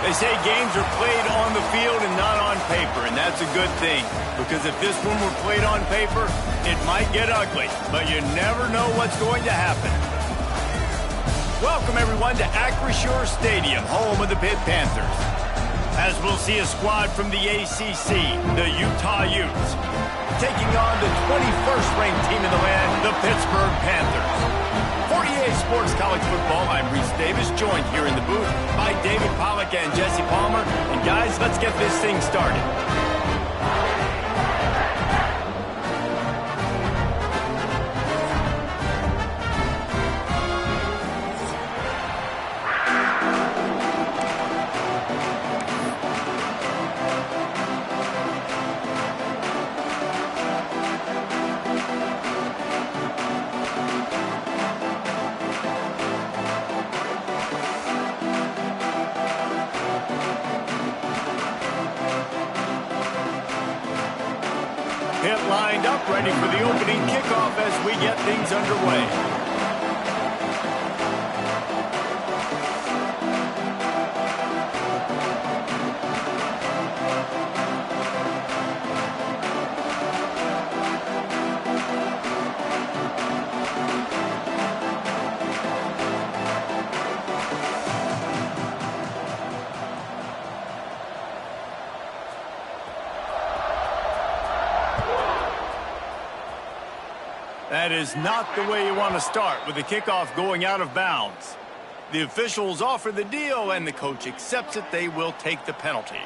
They say games are played on the field and not on paper, and that's a good thing. Because if this one were played on paper, it might get ugly. But you never know what's going to happen. Welcome, everyone, to Acrisure Stadium, home of the Pitt Panthers. As we'll see a squad from the ACC, the Utah Utes, taking on the 21st ranked team in the land, the Pittsburgh Panthers. For EA Sports College Football, I'm Reese Davis, joined here in the booth by David Pollack and Jesse Palmer. And guys, let's get this thing started. Pitt lined up, ready for the opening kickoff as we get things underway. That is not the way you want to start, with the kickoff going out of bounds. The officials offer the deal, and the coach accepts it. They will take the penalty.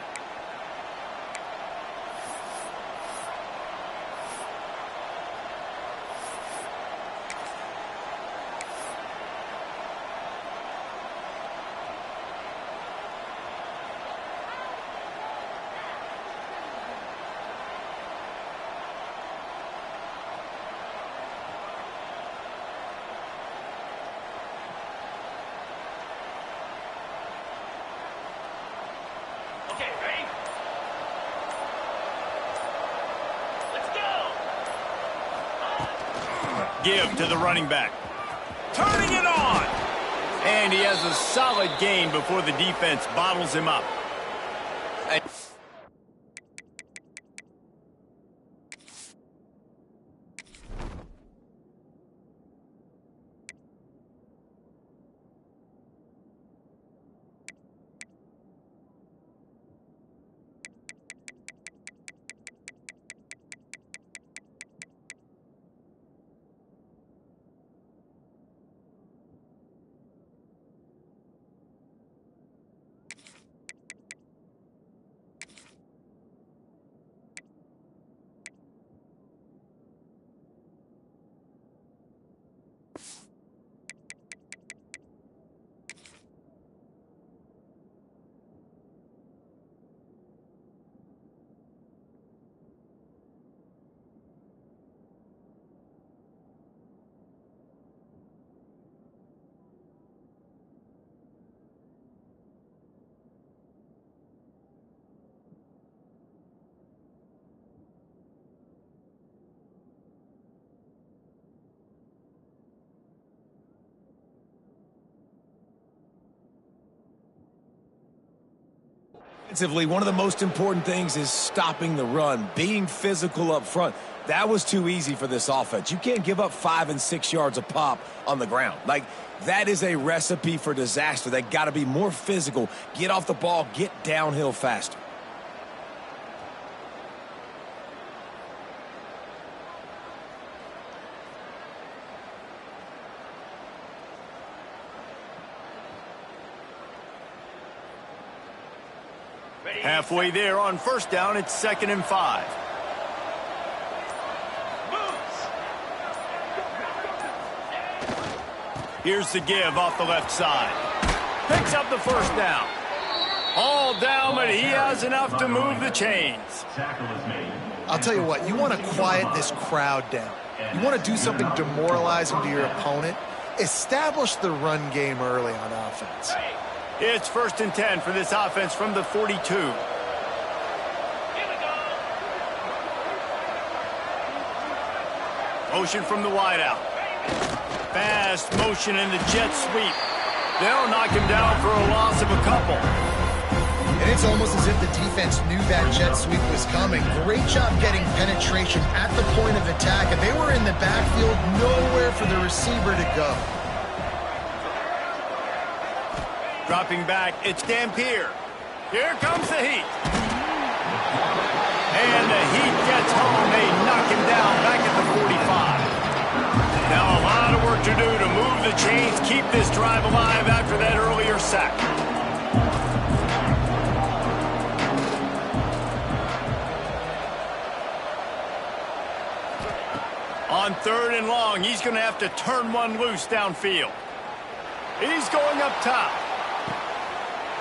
Give to the running back. Turning it on! And he has a solid gain before the defense bottles him up. Offensively, one of the most important things is stopping the run, being physical up front. That was too easy for this offense. You can't give up 5 and 6 yards a pop on the ground. Like, that is a recipe for disaster. They got to be more physical, get off the ball, get downhill faster. Halfway there on first down, it's 2nd and 5. Here's the give off the left side. Picks up the first down. All down, but he has enough to move the chains. I'll tell you what, you want to quiet this crowd down. You want to do something demoralizing to your opponent. Establish the run game early on offense. It's 1st and 10 for this offense from the 42. Motion from the wideout. Fast motion in the jet sweep. They'll knock him down for a loss of a couple. And it's almost as if the defense knew that jet sweep was coming. Great job getting penetration at the point of attack, and they were in the backfield, nowhere for the receiver to go. Dropping back, it's Dampier. Here comes the heat. And the heat gets home. They knock him down back at the 45. Now a lot of work to do to move the chains, keep this drive alive after that earlier sack. On 3rd and long, he's going to have to turn one loose downfield. He's going up top.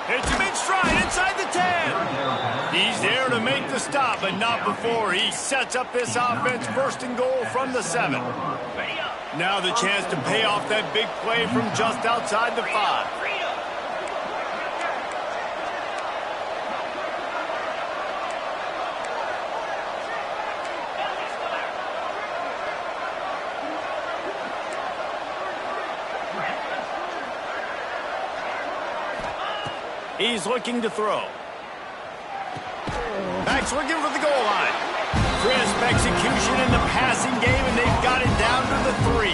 It's a big stride inside the 10. He's there to make the stop, but not before he sets up this offense. 1st and goal from the 7. Now the chance to pay off that big play from just outside the 5. He's looking to throw. Back's looking for the goal line. Crisp execution in the passing game, and they've got it down to the 3.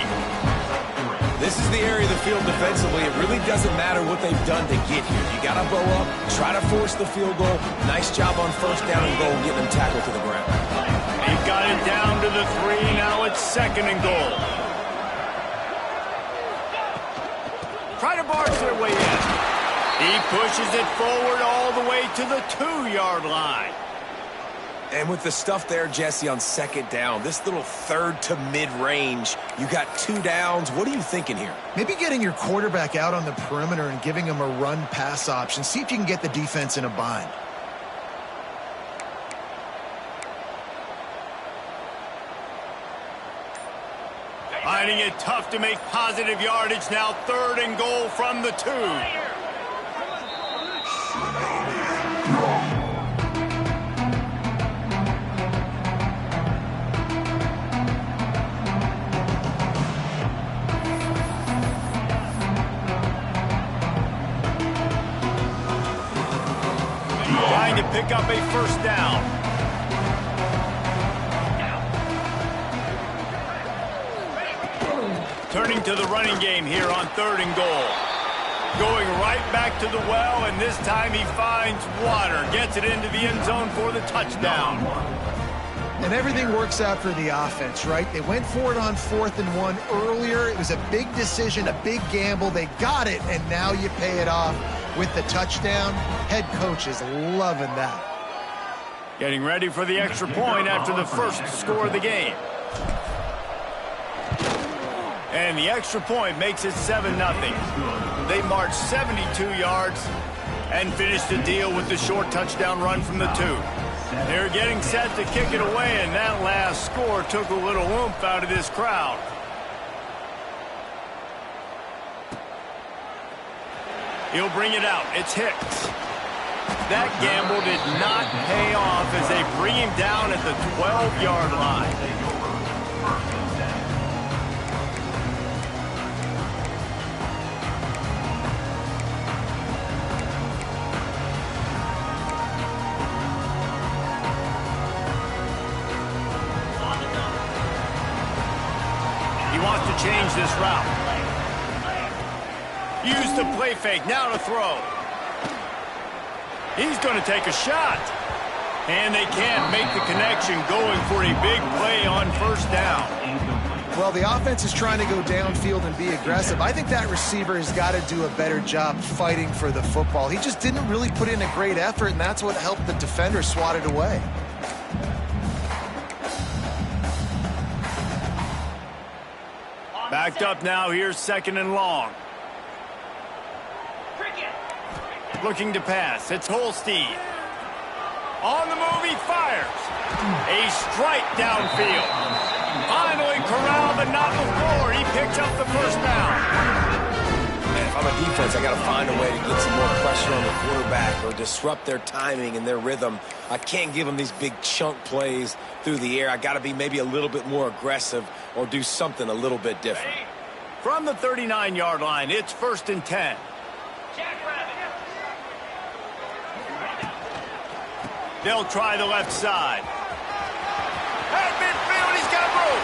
This is the area of the field defensively. It really doesn't matter what they've done to get here. You got to bow up, try to force the field goal. Nice job on 1st down and goal, getting them tackled to the ground. They've got it down to the 3. Now it's 2nd and goal. Try to barge their way in. He pushes it forward all the way to the 2-yard line. And with the stuff there, Jesse, on 2nd down, this little 3rd to mid-range, you got 2 downs. What are you thinking here? Maybe getting your quarterback out on the perimeter and giving him a run-pass option. See if you can get the defense in a bind. Finding it tough to make positive yardage now. 3rd and goal from the 2. Trying to pick up a 1st down. Turning to the running game here on 3rd and goal. Going right back to the well, and this time he finds water. Gets it into the end zone for the touchdown. And everything works out for the offense, right? They went for it on 4th and 1 earlier. It was a big decision, a big gamble. They got it, and now you pay it off with the touchdown. Head coach is loving that. Getting ready for the extra point after the 1st score of the game. And the extra point makes it 7-0. They march 72 yards and finish the deal with the short touchdown run from the 2. They're getting set to kick it away, and that last score took a little oomph out of this crowd. He'll bring it out. It's Hicks. That gamble did not pay off as they bring him down at the 12-yard line. He wants to change this route. Use the play fake, now to throw. He's going to take a shot. And they can't make the connection, going for a big play on 1st down. Well, the offense is trying to go downfield and be aggressive. I think that receiver has got to do a better job fighting for the football. He just didn't really put in a great effort, and that's what helped the defender swat it away. Backed up now, here's 2nd and long. Looking to pass, it's Holstein. On the move, he fires. A strike downfield. Finally corralled, but not before. He picks up the 1st down. Man, if I'm a defense, I got to find a way to get some more pressure on the quarterback or disrupt their timing and their rhythm. I can't give them these big chunk plays through the air. I got to be maybe a little bit more aggressive or do something a little bit different. From the 39-yard line, it's 1st and 10. They'll try the left side. At midfield, he's got room.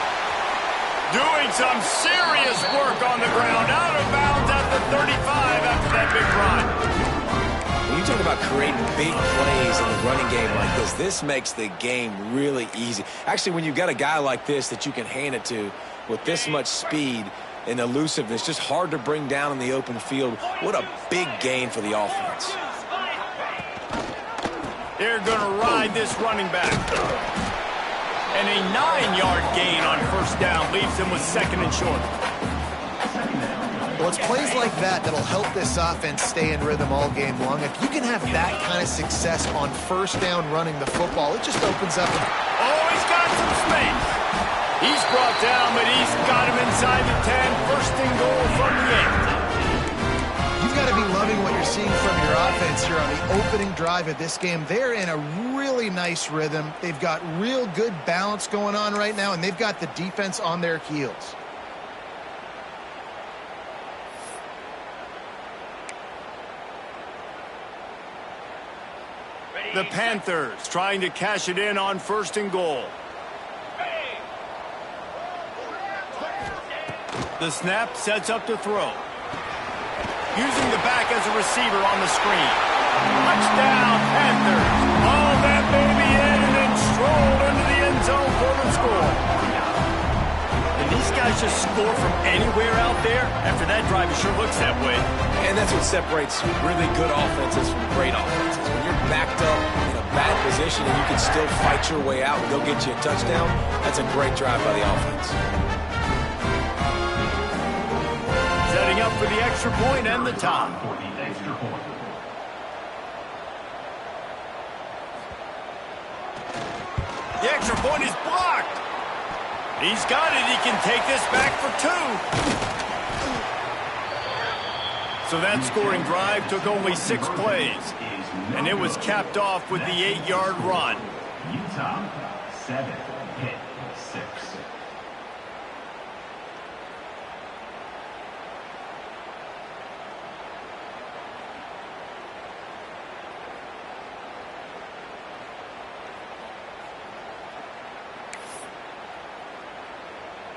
Doing some serious work on the ground. Out of bounds at the 35 after that big run. When you talk about creating big plays in the running game like this makes the game really easy. Actually, when you've got a guy like this that you can hand it to with this much speed and elusiveness, just hard to bring down in the open field. What a big gain for the offense. They're going to ride this running back. And a 9-yard gain on first down leaves them with second and short. Well, it's plays like that that'll help this offense stay in rhythm all game long. If you can have that kind of success on first down running the football, it just opens up. Oh, he's got some space. He's brought down, but he's got him inside the 10. First and goal from the 8. You've got to be loving what you're seeing from your offense here on the opening drive of this game. They're in a really nice rhythm. They've got real good balance going on right now, and they've got the defense on their heels. The Panthers trying to cash it in on first and goal. The snap sets up to throw. Using the back as a receiver on the screen. Touchdown, Panthers. All that baby in and then strolled into the end zone for the score. And these guys just score from anywhere out there? After that drive, it sure looks that way. And that's what separates really good offenses from great offenses. When you're backed up in a bad position and you can still fight your way out and go get you a touchdown, that's a great drive by the offense. Setting up for the extra point and the tie. The extra point is blocked. He's got it. He can take this back for 2. So that scoring drive took only 6 plays. And it was capped off with the 8-yard run. Utah, 7 hit 6.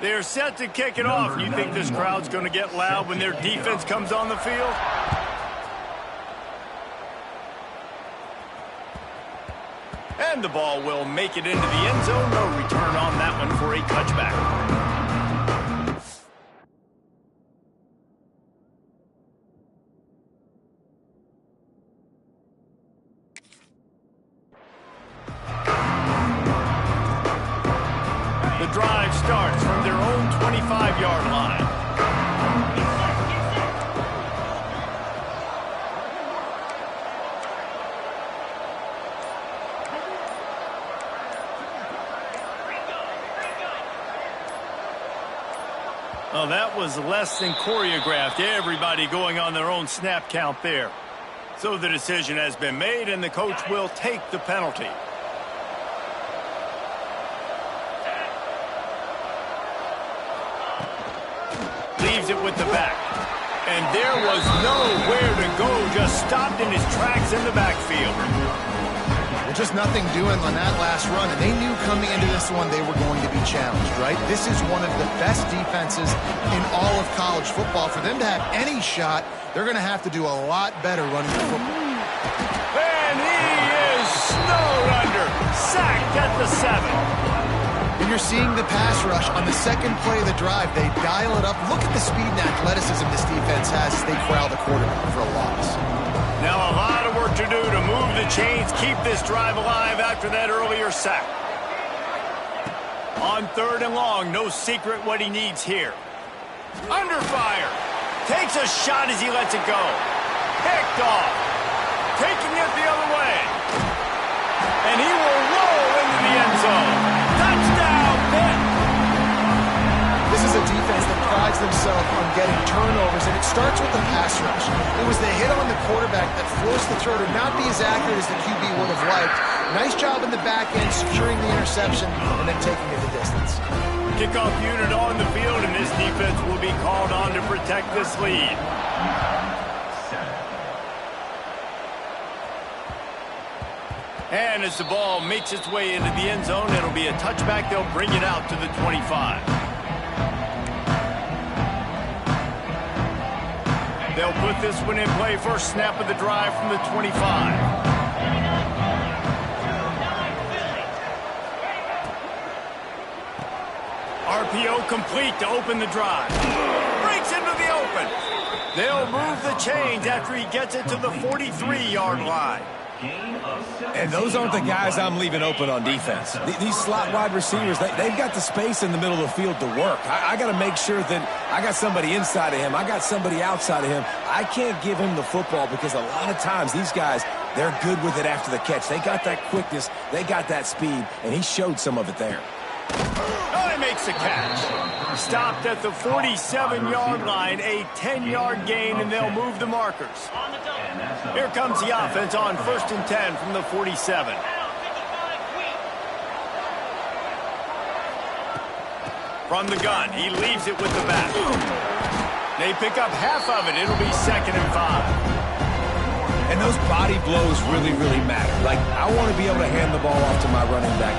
They're set to kick it off. You think this crowd's going to get loud when their defense comes on the field? And the ball will make it into the end zone. No return on that one for a touchback. The drive starts from their own 25-yard line. Oh, that was less than choreographed. Everybody going on their own snap count there. So the decision has been made, and the coach will take the penalty. Leaves it with the back. And there was nowhere to go. Just stopped in his tracks in the backfield. Well, just nothing doing on that last run. And they knew coming into this one they were going to be challenged, right? This is one of the best defenses in all of college football. For them to have any shot, they're going to have to do a lot better running the football. And he is snowed under. Sacked at the 7. And you're seeing the pass rush on the second play of the drive. They dial it up. Look at the speed and athleticism this defense has as they corral the quarterback for a loss. Now a lot of work to do to move the chains, keep this drive alive after that earlier sack. On 3rd and long, no secret what he needs here. Under fire. Takes a shot as he lets it go. Picked off. Taking it the other way. And he will roll into the end zone. Touchdown, Pitt! This is a defense that prides themselves on getting turnovers, and it starts with the pass rush. It was the hit on the quarterback that forced the throw to not be as accurate as the QB would have liked. Nice job in the back end, securing the interception, and then taking it the distance. Kickoff unit on the field, and this defense will be called on to protect this lead. And as the ball makes its way into the end zone, it'll be a touchback. They'll bring it out to the 25. They'll put this one in play. First snap of the drive from the 25. RPO complete to open the drive. Breaks into the open. They'll move the chains after he gets it to the 43-yard line. And those aren't the guys I'm leaving open on defense. These slot wide receivers, they've got the space in the middle of the field to work. I got to make sure that I got somebody inside of him. I got somebody outside of him. I can't give him the football because a lot of times these guys, they're good with it after the catch. They got that quickness. They got that speed, and he showed some of it there. Oh, he makes the catch. Stopped at the 47-yard line, a 10-yard gain, and they'll move the markers. Here comes the offense on 1st and 10 from the 47. From the gun, he leaves it with the back. They pick up half of it. It'll be 2nd and 5. And those body blows really, really matter. Like, I want to be able to hand the ball off to my running back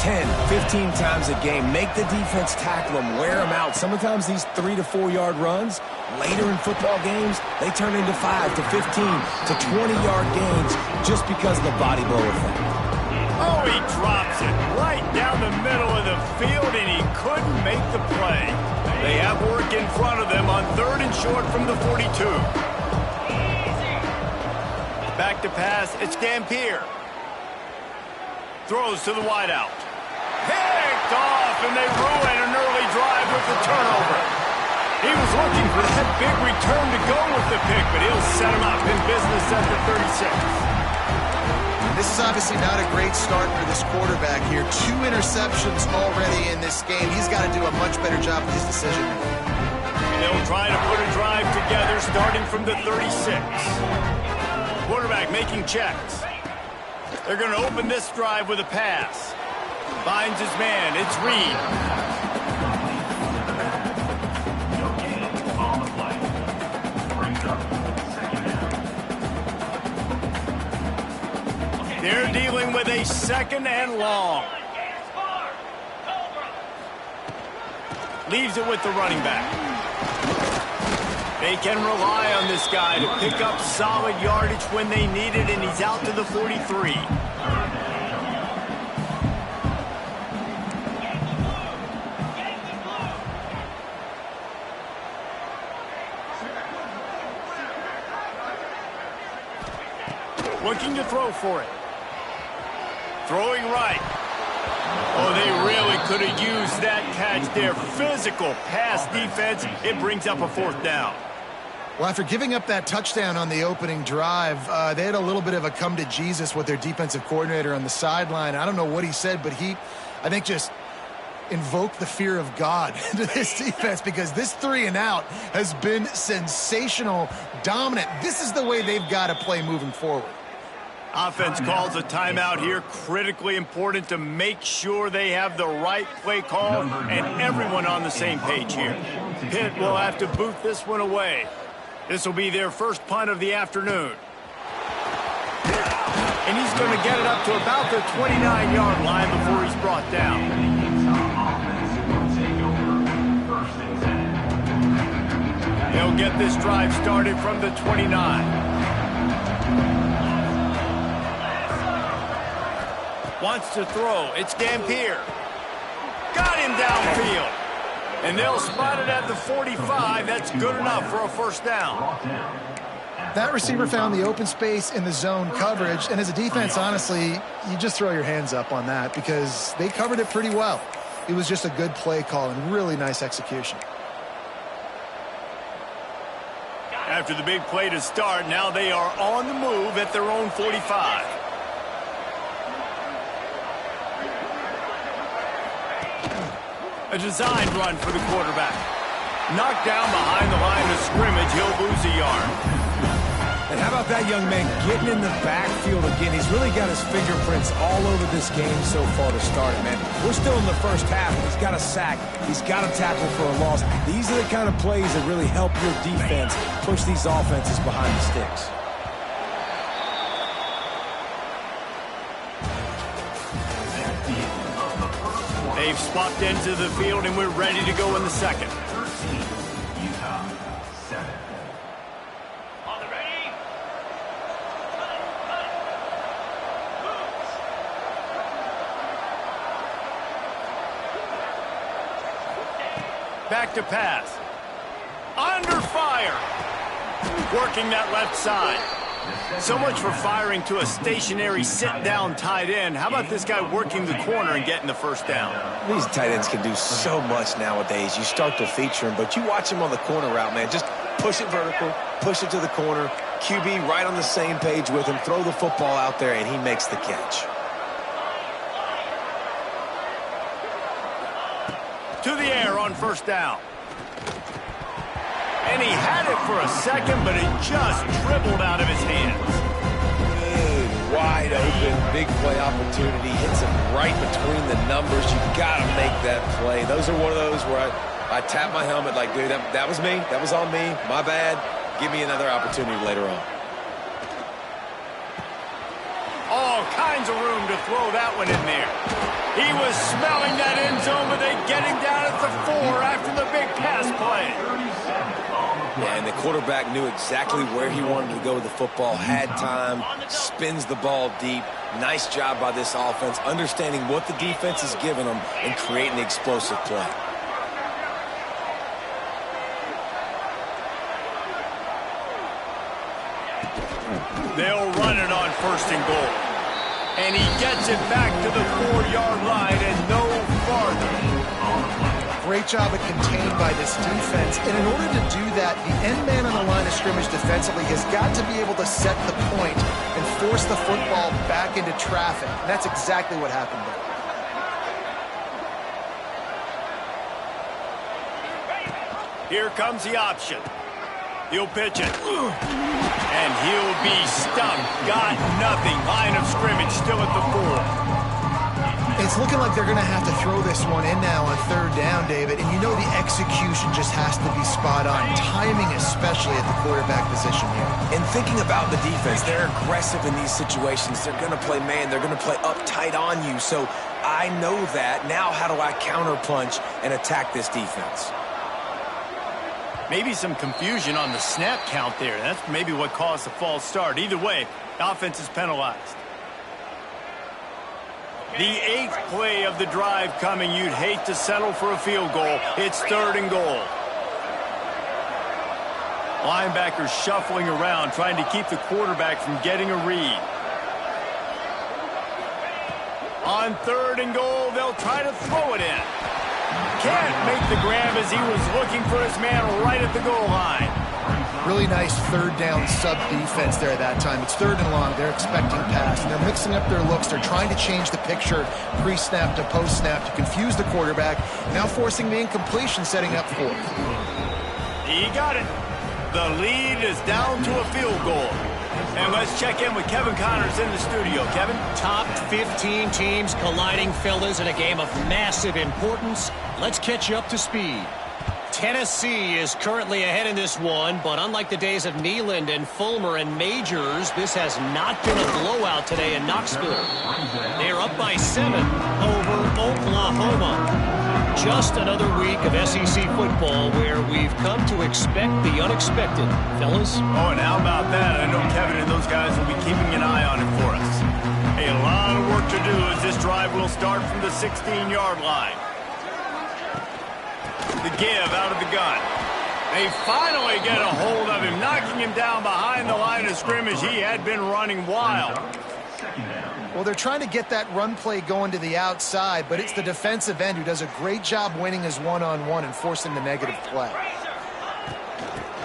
10, 15 times a game. Make the defense tackle them, wear them out. Sometimes these 3 to 4 yard runs, later in football games, they turn into 5 to 15 to 20-yard gains just because of the body blow effect. Oh, he drops it right down the middle of the field, and he couldn't make the play. They have work in front of them on 3rd and short from the 42. Back to pass, it's Dampier. Throws to the wideout. Picked off, and they ruin an early drive with the turnover. He was looking for that big return to go with the pick, but he'll set him up in business at the 36. This is obviously not a great start for this quarterback here. 2 interceptions already in this game. He's got to do a much better job with his decision-making. They'll try to put a drive together starting from the 36. Quarterback making checks. They're going to open this drive with a pass. Finds his man. It's Reed. They're dealing with a 2nd and long. Leaves it with the running back. They can rely on this guy to pick up solid yardage when they need it, and he's out to the 43. Looking to throw for it. Throwing right. Oh, they really could have used that catch there. Physical pass defense. It brings up a 4th down. Well, after giving up that touchdown on the opening drive, they had a little bit of a come to Jesus with their defensive coordinator on the sideline. I don't know what he said, but he, I think, just invoked the fear of God into this defense because this 3 and out has been sensational, dominant. This is the way they've got to play moving forward. Offense calls a timeout here. Critically important to make sure they have the right play call and everyone on the same page here. Pitt will have to boot this one away. This will be their first punt of the afternoon. And he's going to get it up to about the 29-yard line before he's brought down. They'll get this drive started from the 29. Wants to throw. It's Dampier. Got him downfield. And they'll spot it at the 45. That's good enough for a 1st down. That receiver found the open space in the zone coverage. And as a defense, honestly, you just throw your hands up on that because they covered it pretty well. It was just a good play call and really nice execution. After the big play to start, now they are on the move at their own 45. A designed run for the quarterback. Knocked down behind the line of scrimmage. He'll lose a yard. And how about that young man getting in the backfield again? He's really got his fingerprints all over this game so far to start it, man. We're still in the first half. He's got a sack. He's got a tackle for a loss. These are the kind of plays that really help your defense push these offenses behind the sticks. They've swapped into the field, and we're ready to go in the second. 13, Utah, 7. On the ready. Back to pass. Under fire. Working that left side. So much for firing to a stationary sit-down tight end. How about this guy working the corner and getting the first down? These tight ends can do so much nowadays. You start to feature him, but you watch him on the corner route, man. Just push it vertical, push it to the corner. QB right on the same page with him. Throw the football out there, and he makes the catch. To the air on first down. And he had it for a second, but it just dribbled out of his hands. Good, wide open, big play opportunity. Hits him right between the numbers. You got to make that play. Those are one of those where I tap my helmet like, dude, that was me. That was on me. My bad. Give me another opportunity later on. All kinds of room to throw that one in there. He was smelling that end zone, but they get him down at the 4 after the big pass play. Yeah, and the quarterback knew exactly where he wanted to go with the football, had time, spins the ball deep. Nice job by this offense, understanding what the defense is giving them and creating the explosive play. They'll run it on first and goal. And he gets it back to the 4-yard line and no farther. Great job of contained by this defense. And in order to do that, the end man on the line of scrimmage defensively has got to be able to set the point and force the football back into traffic. And that's exactly what happened there. Here comes the option. He'll pitch it. And he'll be stumped. Got nothing. Line of scrimmage still at the 4. It's looking like they're going to have to throw this one in now on third down, David. And you know the execution just has to be spot on. Timing especially at the quarterback position here. And thinking about the defense, they're aggressive in these situations. They're going to play man. They're going to play uptight on you. So I know that. Now how do I counterpunch and attack this defense? Maybe some confusion on the snap count there. That's maybe what caused the false start. Either way, the offense is penalized. The 8th play of the drive coming. You'd hate to settle for a field goal. It's third and goal. Linebackers shuffling around, trying to keep the quarterback from getting a read. On third and goal, they'll try to throw it in. Can't make the grab as he was looking for his man right at the goal line. Really nice third down sub defense there that time. It's third and long. They're expecting pass, and they're mixing up their looks. They're trying to change the picture pre-snap to post-snap to confuse the quarterback, now forcing the incompletion, setting up fourth. He got it. The lead is down to a field goal. And let's check in with Kevin Connors in the studio. Kevin? Top 15 teams colliding, fellas, in a game of massive importance. Let's catch you up to speed. Tennessee is currently ahead in this one, but unlike the days of Neyland and Fulmer and Majors, this has not been a blowout today in Knoxville. They're up by 7 over Oklahoma. Just another week of SEC football where we've come to expect the unexpected, fellas. Oh, and how about that? I know Kevin and those guys will be keeping an eye on it for us. A lot of work to do as this drive will start from the 16-yard line. The give out of the gun. They finally get a hold of him, knocking him down behind the line of scrimmage. He had been running wild. Well, they're trying to get that run play going to the outside, but it's the defensive end who does a great job winning his one-on-one and forcing the negative play.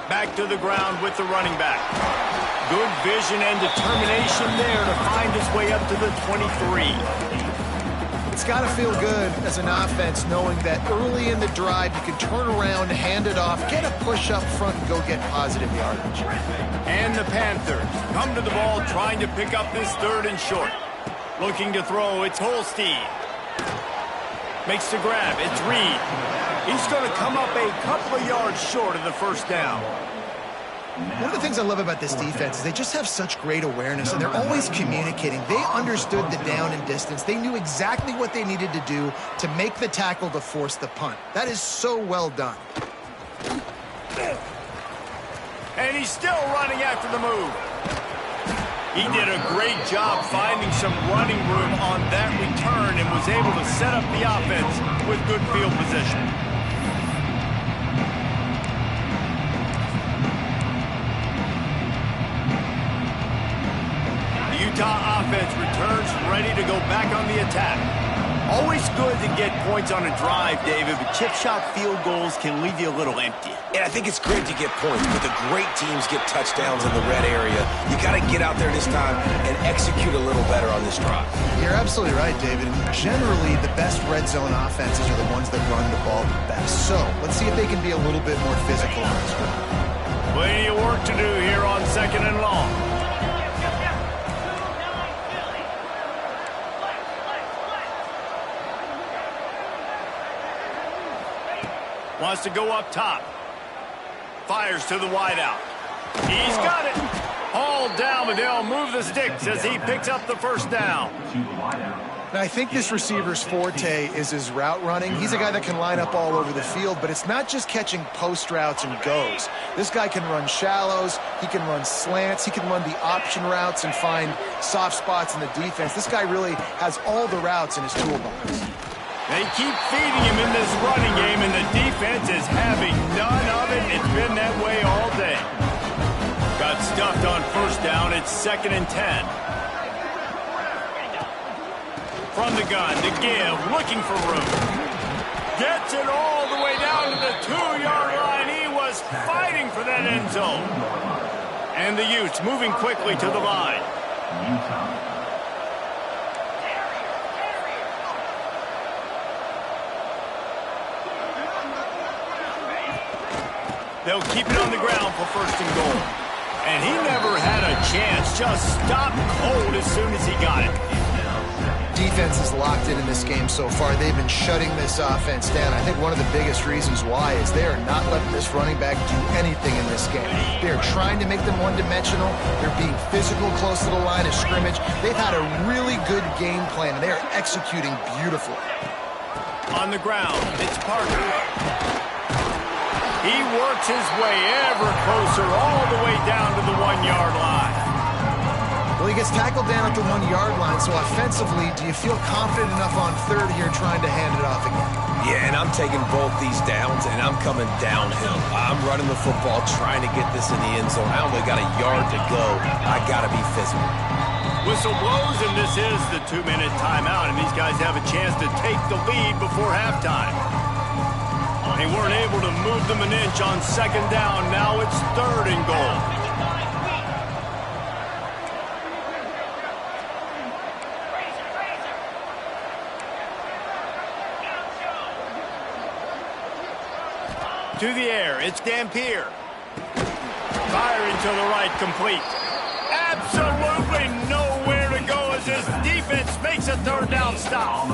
Back to the ground with the running back. Good vision and determination there to find his way up to the 23. It's got to feel good as an offense knowing that early in the drive you can turn around, hand it off, get a push up front, and go get positive yardage. And the Panthers come to the ball trying to pick up this third and short. Looking to throw, it's Holstein. Makes the grab, it's Reed. He's going to come up a couple of yards short of the first down. One of the things I love about this defense is they just have such great awareness, and they're always communicating. They understood the down and distance. They knew exactly what they needed to do to make the tackle to force the punt. That is so well done. And he's still running after the move. He did a great job finding some running room on that return and was able to set up the offense with good field position. The Utah offense returns ready to go back on the attack. Always good to get points on a drive, David, but chip shot field goals can leave you a little empty. And I think it's great to get points, but the great teams get touchdowns in the red area. You got to get out there this time and execute a little better on this drive. You're absolutely right, David. Generally, the best red zone offenses are the ones that run the ball the best. So let's see if they can be a little bit more physical on this one. Plenty of work to do here on 2nd and long. Wants to go up top. Fires to the wideout. He's got it. Hauled down, but they'll move the sticks as he picks up the first down. Now, I think this receiver's forte is his route running. He's a guy that can line up all over the field, but it's not just catching post routes and goes. This guy can run shallows. He can run slants. He can run the option routes and find soft spots in the defense. This guy really has all the routes in his toolbox. They keep feeding him in this running game, and the defense is having none of it. It's been that way all day. Got stuffed on first down. It's 2nd and 10. From the gun to give, looking for room. Gets it all the way down to the 2-yard line. He was fighting for that end zone. And the Utes moving quickly to the line. They'll keep it on the ground for 1st and goal. And he never had a chance. Just stopped cold as soon as he got it. Defense is locked in this game so far. They've been shutting this offense down. I think one of the biggest reasons why is they are not letting this running back do anything in this game. They are trying to make them one-dimensional. They're being physical close to the line of scrimmage. They've had a really good game plan, and they are executing beautifully. On the ground, it's Parker. He works his way ever closer all the way down to the 1-yard line. Well, he gets tackled down at the 1-yard line, so offensively, do you feel confident enough on 3rd here trying to hand it off again? Yeah, and I'm taking both these downs, and I'm coming downhill. I'm running the football, trying to get this in the end zone. I only got a yard to go. I got to be physical. Whistle blows, and this is the 2-minute timeout, and these guys have a chance to take the lead before halftime. They weren't able to move them an inch on 2nd down. Now it's 3rd and goal. To the air, it's Dampier. Firing to the right, complete. Absolutely nowhere to go as this defense makes a 3rd down stop.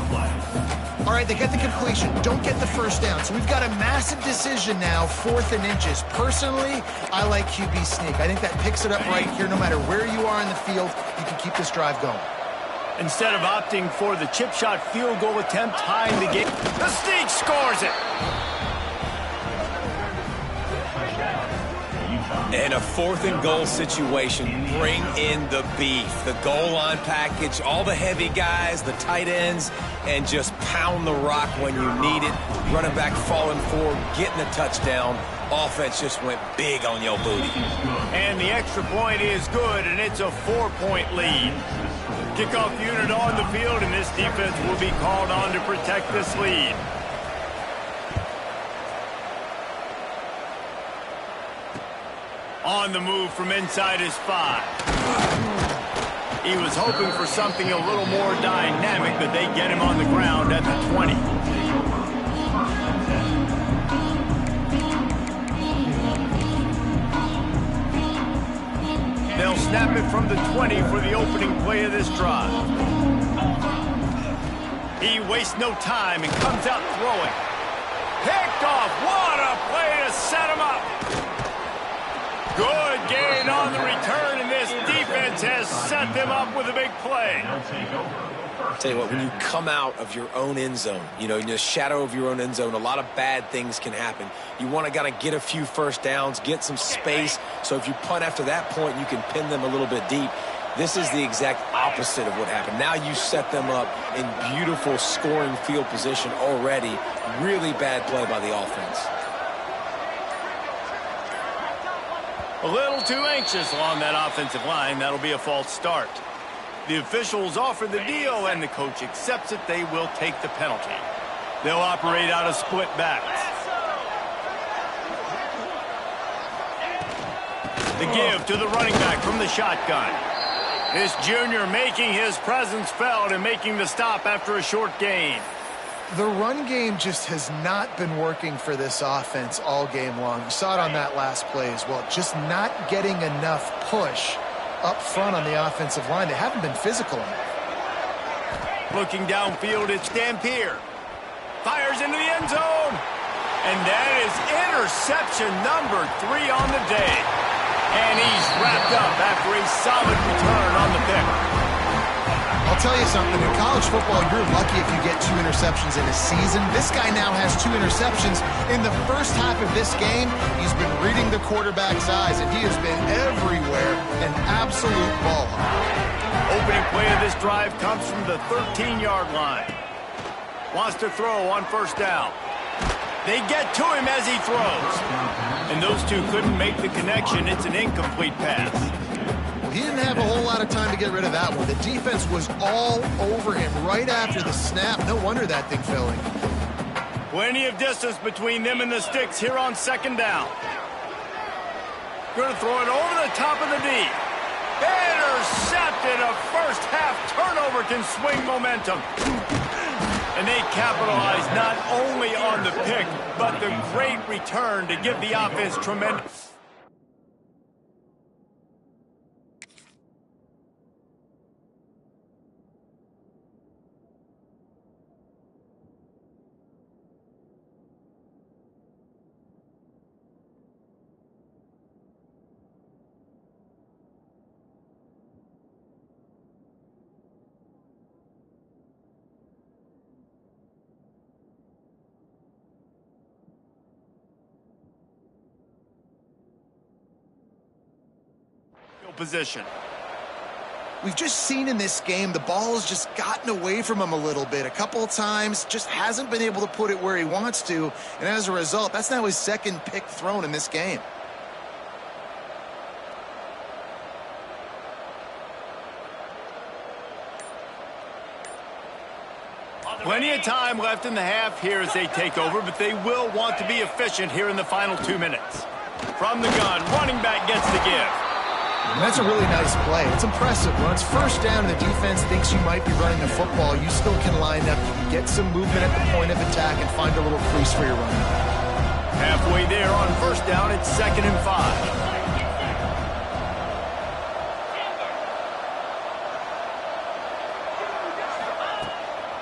All right, they get the completion, don't get the 1st down. So we've got a massive decision now, 4th and inches. Personally, I like QB sneak. I think that picks it up right here. No matter where you are in the field, you can keep this drive going. Instead of opting for the chip shot field goal attempt, tying the game, the sneak scores it. In a 4th and goal situation, bring in the beef. The goal line package, all the heavy guys, the tight ends, and just pound the rock when you need it. Running back falling forward, getting a touchdown. Offense just went big on your booty. And the extra point is good, and it's a 4-point lead. Kickoff unit on the field, and this defense will be called on to protect this lead. On the move from inside his 5. He was hoping for something a little more dynamic, but they get him on the ground at the 20. They'll snap it from the 20 for the opening play of this drive. He wastes no time and comes out throwing. Picked off. What a play to set him up. Good gain on the return, and this defense has set them up with a big play. Tell you what, when you come out of your own end zone, in the shadow of your own end zone, a lot of bad things can happen. You want to kind of get a few first downs, get some space, so if you punt after that point, you can pin them a little bit deep. This is the exact opposite of what happened. Now you set them up in beautiful scoring field position already. Really bad play by the offense. A little too anxious along that offensive line. That'll be a false start. The officials offer the deal, and the coach accepts it. They will take the penalty. They'll operate out of split backs. The give to the running back from the shotgun. This junior making his presence felt and making the stop after a short gain. The run game just has not been working for this offense all game long. You saw it on that last play as well. Just not getting enough push up front on the offensive line. They haven't been physical enough. Looking downfield, it's Dampier. Fires into the end zone. And that is interception number 3 on the day. And he's wrapped up after a solid return on the pick. I'll tell you something. In college football, you're lucky if you get 2 interceptions in a season. This guy now has 2 interceptions. In the first half of this game, he's been reading the quarterback's eyes, and he has been everywhere, an absolute ball hawk. Opening play of this drive comes from the 13-yard line. Wants to throw on first down. They get to him as he throws. And those two couldn't make the connection. It's an incomplete pass. He didn't have a whole lot of time to get rid of that one. The defense was all over him right after the snap. No wonder that thing fell in. Plenty of distance between them and the sticks here on second down. Going to throw it over the top of the D. Intercepted. A first half turnover can swing momentum. And they capitalize not only on the pick, but the great return to give the offense tremendous. Position. We've just seen in this game the ball has just gotten away from him a little bit. A couple of times, just hasn't been able to put it where he wants to, and as a result, that's now his second pick thrown in this game. Plenty of time left in the half here as they take over, but they will want to be efficient here in the final 2 minutes. From the gun, running back gets the give. And that's a really nice play. It's impressive. When it's first down and the defense thinks you might be running the football, you still can line up. You can get some movement at the point of attack and find a little crease for your running. Halfway there on first down, it's 2nd and 5.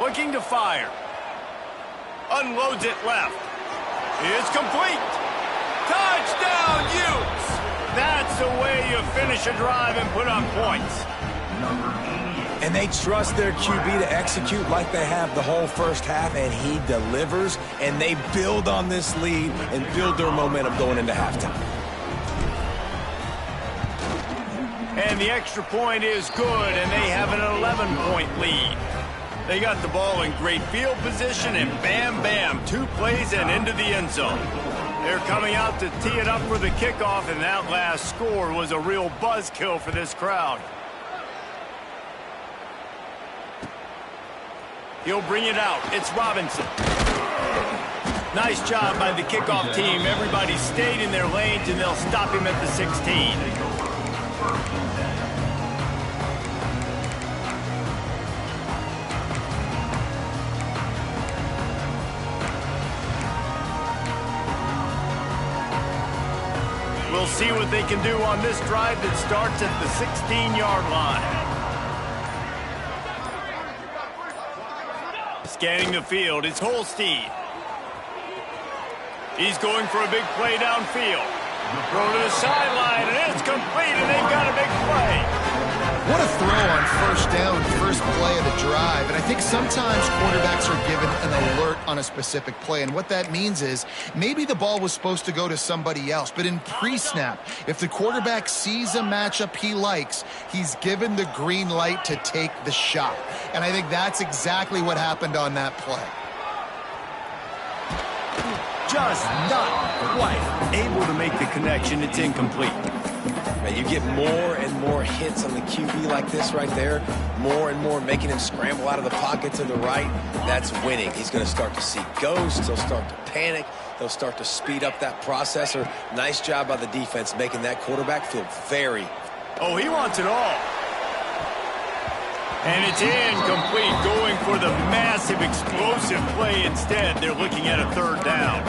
Looking to fire. Unloads it left. It's complete. Touchdown, Utes! That's the way you finish a drive and put up points. And they trust their QB to execute like they have the whole first half, and he delivers, and they build on this lead and build their momentum going into halftime. And the extra point is good, and they have an 11-point lead. They got the ball in great field position, and bam, bam, 2 plays and into the end zone. They're coming out to tee it up for the kickoff, and that last score was a real buzzkill for this crowd. He'll bring it out. It's Robinson. Nice job by the kickoff team. Everybody stayed in their lanes, and they'll stop him at the 16. We'll see what they can do on this drive that starts at the 16-yard line. Scanning the field, it's Holstein. He's going for a big play downfield. Throw to the sideline, and complete, and they've got a big play. What a throw on first down, first play of the drive. And I think sometimes quarterbacks are given an alert on a specific play. And what that means is maybe the ball was supposed to go to somebody else. But in pre-snap, if the quarterback sees a matchup he likes, he's given the green light to take the shot. And I think that's exactly what happened on that play. Just not quite able to make the connection. It's incomplete. And you get more and more hits on the QB like this right there, more and more making him scramble out of the pocket to the right. That's winning. He's going to start to see ghosts. He'll start to panic. He'll start to speed up that processor. Nice job by the defense making that quarterback feel very... Oh, he wants it all. And it's incomplete, going for the massive explosive play instead. They're looking at a third down.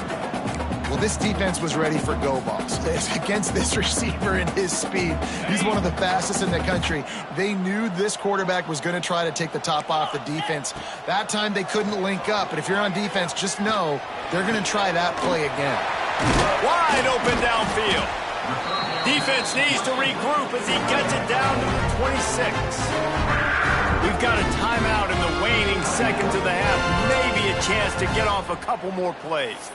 Well, this defense was ready for go balls. Against this receiver and his speed, he's one of the fastest in the country. They knew this quarterback was going to try to take the top off the defense. That time they couldn't link up, but if you're on defense, just know they're going to try that play again. Wide open downfield. Defense needs to regroup as he gets it down to the 26. We've got a timeout in the waning seconds of the half. Maybe a chance to get off a couple more plays.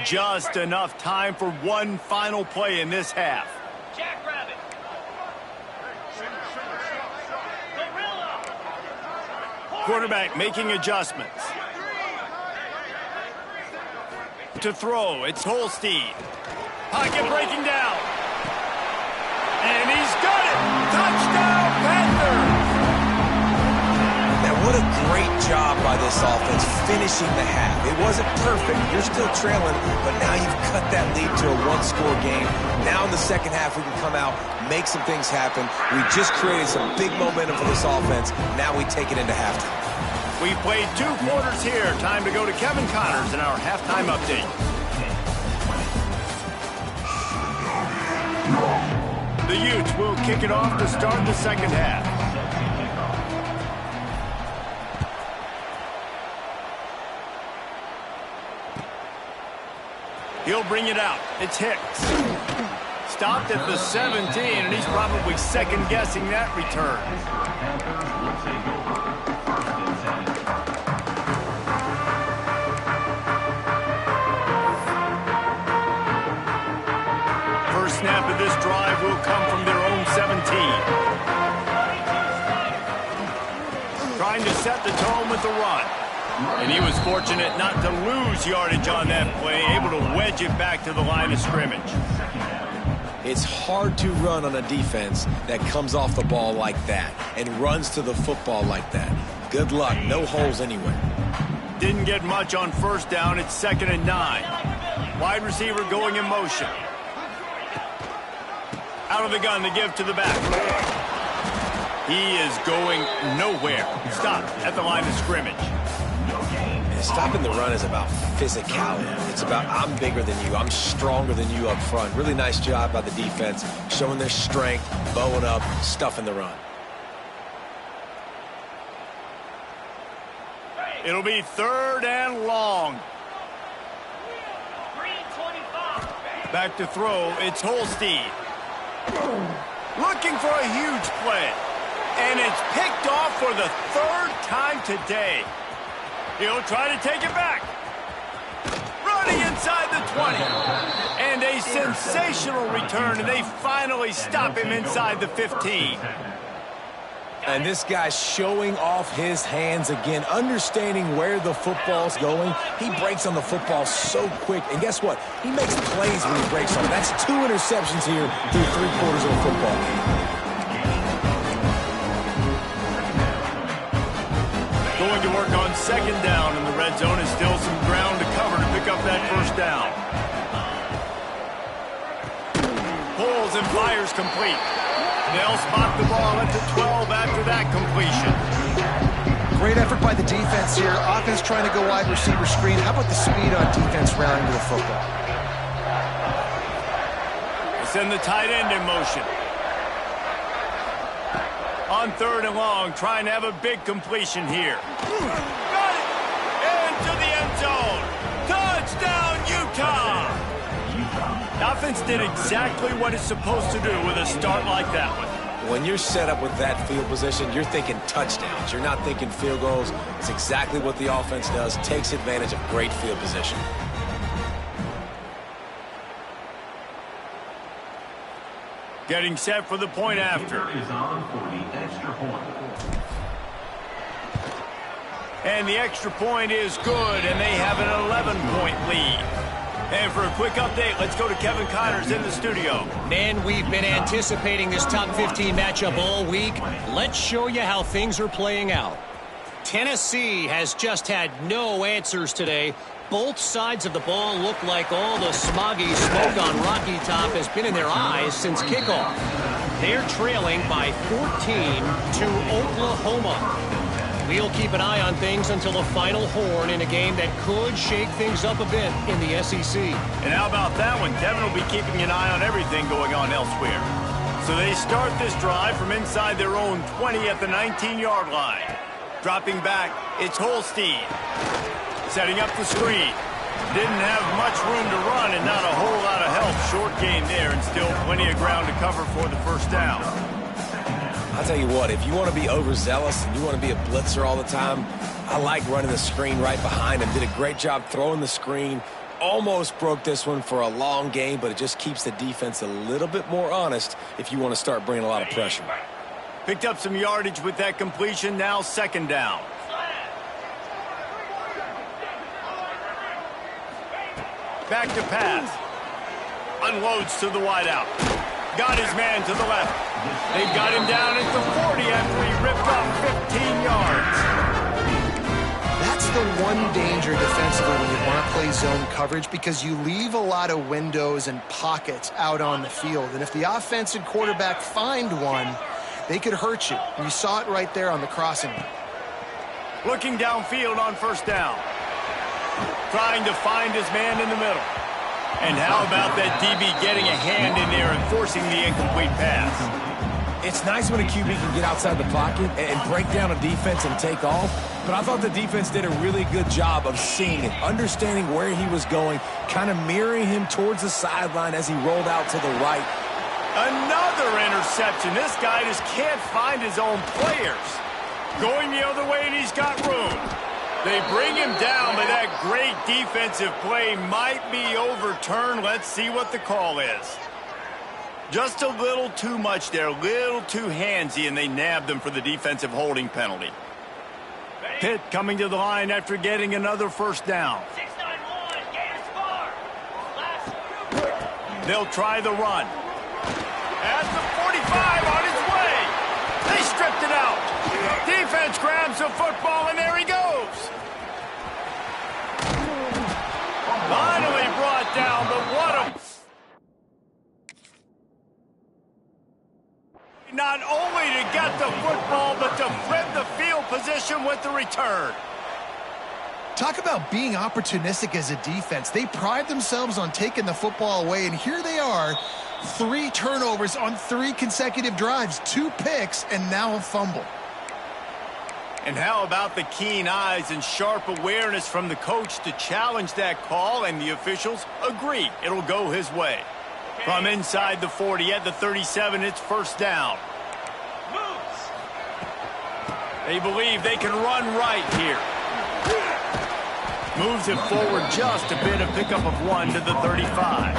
Just enough time for one final play in this half. Jackrabbit. Quarterback making adjustments. To throw, it's Holstein. Pocket breaking down. And he's got it! Touchdown, Panthers! Now, what a great job by this offense finishing the half. It wasn't perfect. You're still trailing, but now you've cut that lead to a one-score game. Now in the second half, we can come out, make some things happen. We just created some big momentum for this offense. Now we take it into halftime. We played 2 quarters here. Time to go to Kevin Connors in our halftime update. The Utes will kick it off to start the second half. He'll bring it out. It's Hicks. Stopped at the 17, and he's probably second-guessing that return. First snap of this drive will come from their own 17. Trying to set the tone with the run. And he was fortunate not to lose yardage on that play, able to wedge it back to the line of scrimmage. It's hard to run on a defense that comes off the ball like that and runs to the football like that. Good luck. No holes anywhere. Didn't get much on first down. It's 2nd and 9. Wide receiver going in motion. Out of the gun to give to the back. He is going nowhere. Stop at the line of scrimmage. Stopping the run is about physicality. It's about I'm bigger than you. I'm stronger than you up front. Really nice job by the defense, showing their strength, bowing up, stuffing the run. It'll be 3rd and long. Back to throw. It's Holstein. Looking for a huge play. And it's picked off for the 3rd time today. He'll try to take it back. Running inside the 20. And a sensational return, and they finally stop him inside the 15. And this guy's showing off his hands again, understanding where the football's going. He breaks on the football so quick. And guess what? He makes plays when he breaks on it. That's 2 interceptions here through 3 quarters of a football game. Going to work on 2nd down in the red zone, and still some ground to cover to pick up that first down. Pulls and fires complete. They'll spot the ball at the 12 after that completion. Great effort by the defense here. Offense trying to go wide receiver screen. How about the speed on defense rounding to the football? They send the tight end in motion. On 3rd and long, trying to have a big completion here. Got it! Into the end zone. Touchdown, Utah! The offense did exactly what it's supposed to do with a start like that one. When you're set up with that field position, you're thinking touchdowns. You're not thinking field goals. It's exactly what the offense does. Takes advantage of great field position. Getting set for the point after. Is on for the extra point. And the extra point is good, and they have an 11-point lead. And for a quick update, let's go to Kevin Connors in the studio. Man, we've been anticipating this top 15 matchup all week. Let's show you how things are playing out. Tennessee has just had no answers today. Both sides of the ball look like all the smoggy smoke on Rocky Top has been in their eyes since kickoff. They're trailing by 14 to Oklahoma. We'll keep an eye on things until the final horn in a game that could shake things up a bit in the SEC. And how about that one? Devin will be keeping an eye on everything going on elsewhere. So they start this drive from inside their own 20 at the 19-yard line. Dropping back, it's Holstein. Setting up the screen. Didn't have much room to run and not a whole lot of help. Short gain there and still plenty of ground to cover for the first down. I'll tell you what, if you want to be overzealous and you want to be a blitzer all the time, I like running the screen right behind him. Did a great job throwing the screen. Almost broke this one for a long game, but it just keeps the defense a little bit more honest if you want to start bringing a lot of pressure. Picked up some yardage with that completion, now 2nd down. Back to pass. Unloads to the wideout. Got his man to the left. They've got him down at the 40 after he ripped off 15 yards. That's the one danger defensively when you want to play zone coverage, because you leave a lot of windows and pockets out on the field. And if the offense and quarterback find one, they could hurt you. And you saw it right there on the crossing. Looking downfield on 1st down. Trying to find his man in the middle. And how about that DB getting a hand in there and forcing the incomplete pass? It's nice when a QB can get outside the pocket and break down a defense and take off, but I thought the defense did a really good job of seeing it, understanding where he was going, kind of mirroring him towards the sideline as he rolled out to the right. Another interception. This guy just can't find his own players. Going the other way, and he's got room. They bring him down, but that great defensive play might be overturned. Let's see what the call is. Just a little too much there, a little too handsy, and they nabbed him for the defensive holding penalty. Pitt coming to the line after getting another 1st down. They'll try the run. At the 45 on his way. They stripped it out. Defense grabs the football, and there he goes. Finally brought down, but what a... Not only to get the football, but to flip the field position with the return. Talk about being opportunistic as a defense. They pride themselves on taking the football away, and here they are, 3 turnovers on 3 consecutive drives, 2 picks, and now a fumble. And how about the keen eyes and sharp awareness from the coach to challenge that call, and the officials agree it'll go his way. From inside the 40 at the 37, it's 1st down. They believe they can run right here. Moves it forward just a bit, a pickup of 1 to the 35.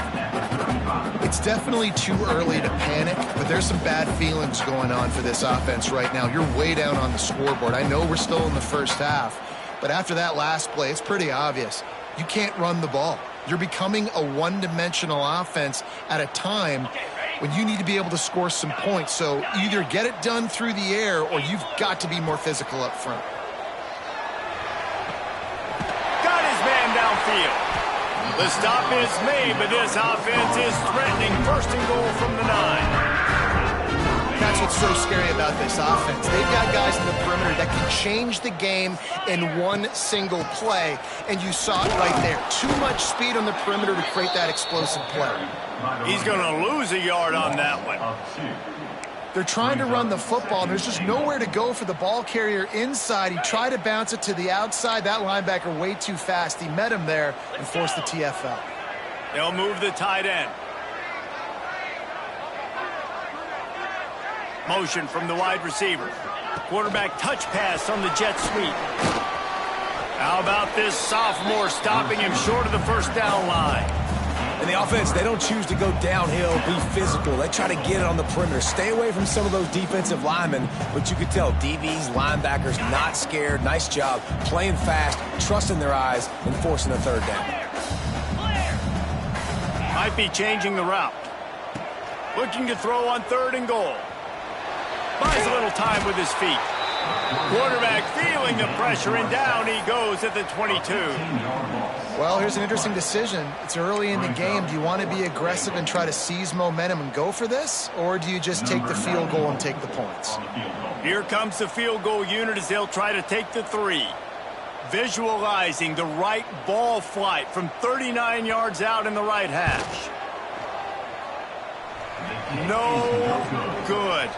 It's definitely too early to panic, but there's some bad feelings going on for this offense right now. You're way down on the scoreboard. I know we're still in the 1st half, but after that last play, it's pretty obvious. You can't run the ball. You're becoming a one-dimensional offense at a time when you need to be able to score some points. So either get it done through the air, or you've got to be more physical up front. Got his man downfield. The stop is made, but this offense is threatening 1st and goal from the 9. That's what's so scary about this offense. They've got guys in the perimeter that can change the game in one single play, and you saw it right there. Too much speed on the perimeter to create that explosive play. He's going to lose a yard on that one. They're trying to run the football, and there's just nowhere to go for the ball carrier inside. He tried to bounce it to the outside. That linebacker way too fast. He met him there and forced the TFL. They'll move the tight end. Motion from the wide receiver. Quarterback touch pass on the jet sweep. How about this sophomore stopping him short of the first down line? And the offense, they don't choose to go downhill, be physical. They try to get it on the perimeter. Stay away from some of those defensive linemen, but you could tell DBs, linebackers, not scared. Nice job playing fast, trusting their eyes, and forcing the third down. Might be changing the route. Looking to throw on 3rd and goal. Buys a little time with his feet. Quarterback feeling the pressure, and down he goes at the 22. Well, here's an interesting decision. It's early in the game. Do you want to be aggressive and try to seize momentum and go for this? Or do you just take the field goal and take the points? Here comes the field goal unit as they'll try to take the 3. Visualizing the right ball flight from 39 yards out in the right hash. No good.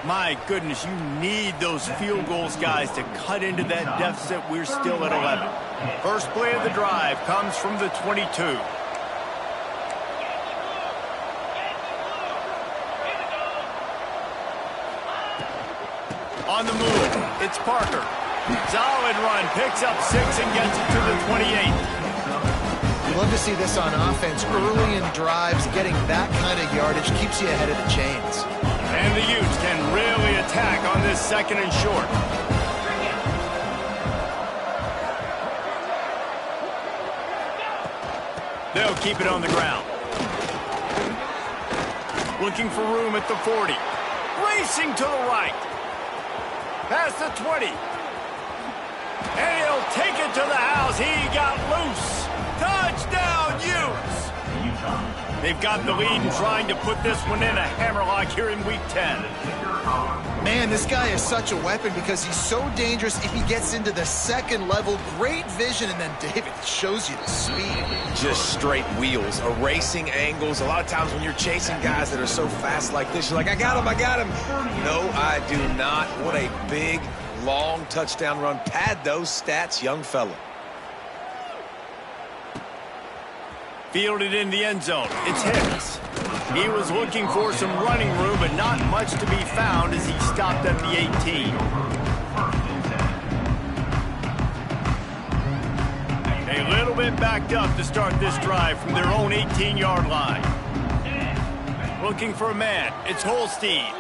My goodness, you need those field goals, guys, to cut into that deficit. We're still at 11. First play of the drive comes from the 22. On the move, it's Parker. Solid run, picks up 6 and gets it to the 28. You love to see this on offense. Early in drives, getting that kind of yardage keeps you ahead of the chains. And the Utes can really attack on this 2nd and short. They'll keep it on the ground. Looking for room at the 40. Racing to the right. Past the 20. And he'll take it to the house. He got loose. Touchdown, Utes. They've got the lead and trying to put this one in a hammerlock here in Week 10. Man, this guy is such a weapon because he's so dangerous if he gets into the 2nd level. Great vision, and then David shows you the speed. Just straight wheels, erasing angles. A lot of times when you're chasing guys that are so fast like this, you're like, I got him, I got him. No, I do not. What a big, long touchdown run. Pad those stats, young fella. Fielded in the end zone. It's Hicks. He was looking for some running room, but not much to be found as he stopped at the 18. A little bit backed up to start this drive from their own 18-yard line. Looking for a man. It's Holstein.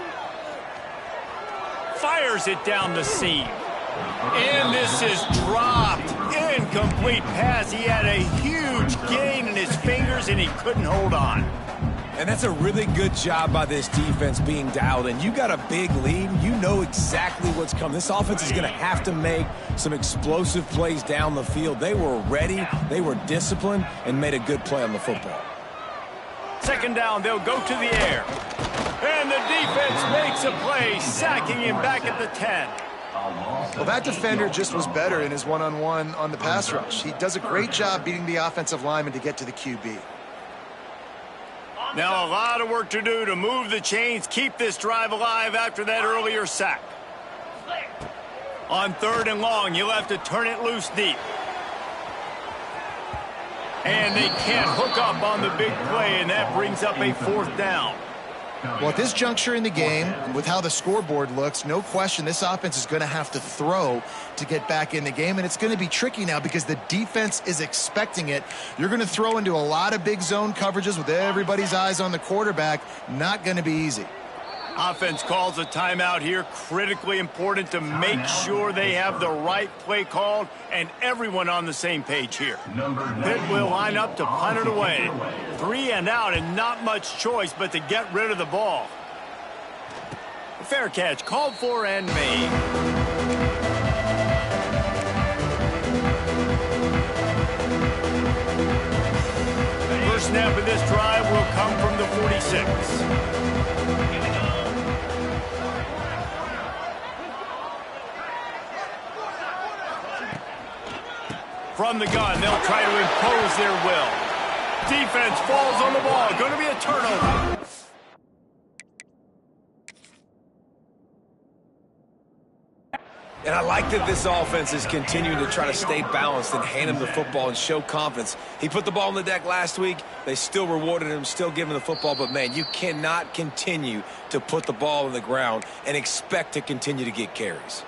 Fires it down the seam. And this is dropped. Incomplete pass. He had a huge gain in his fingers, and he couldn't hold on. And that's a really good job by this defense being dialed in. You got a big lead. You know exactly what's coming. This offense is going to have to make some explosive plays down the field. They were ready, they were disciplined, and made a good play on the football. 2nd down, they'll go to the air. And the defense makes a play, sacking him back at the 10. Well, that defender just was better in his one-on-one on the pass rush. He does a great job beating the offensive lineman to get to the QB. Now a lot of work to do to move the chains, keep this drive alive after that earlier sack. On 3rd and long, you'll have to turn it loose deep. And they can't hook up on the big play, and that brings up a 4th down. Well, at this juncture in the game, with how the scoreboard looks, no question this offense is going to have to throw to get back in the game, and it's going to be tricky now because the defense is expecting it. You're going to throw into a lot of big zone coverages with everybody's eyes on the quarterback. Not going to be easy. Offense calls a timeout here. Critically important to make sure they have the right play called and everyone on the same page here. Pitt will line up to punt it away. 3 and out and not much choice but to get rid of the ball. Fair catch called for and made. First snap of this drive will come from the 46. From the gun, they'll try to impose their will. Defense falls on the ball. Going to be a turnover. And I like that this offense is continuing to try to stay balanced and hand him the football and show confidence. He put the ball on the deck last week. They still rewarded him, still giving him the football. But, man, you cannot continue to put the ball on the ground and expect to continue to get carries.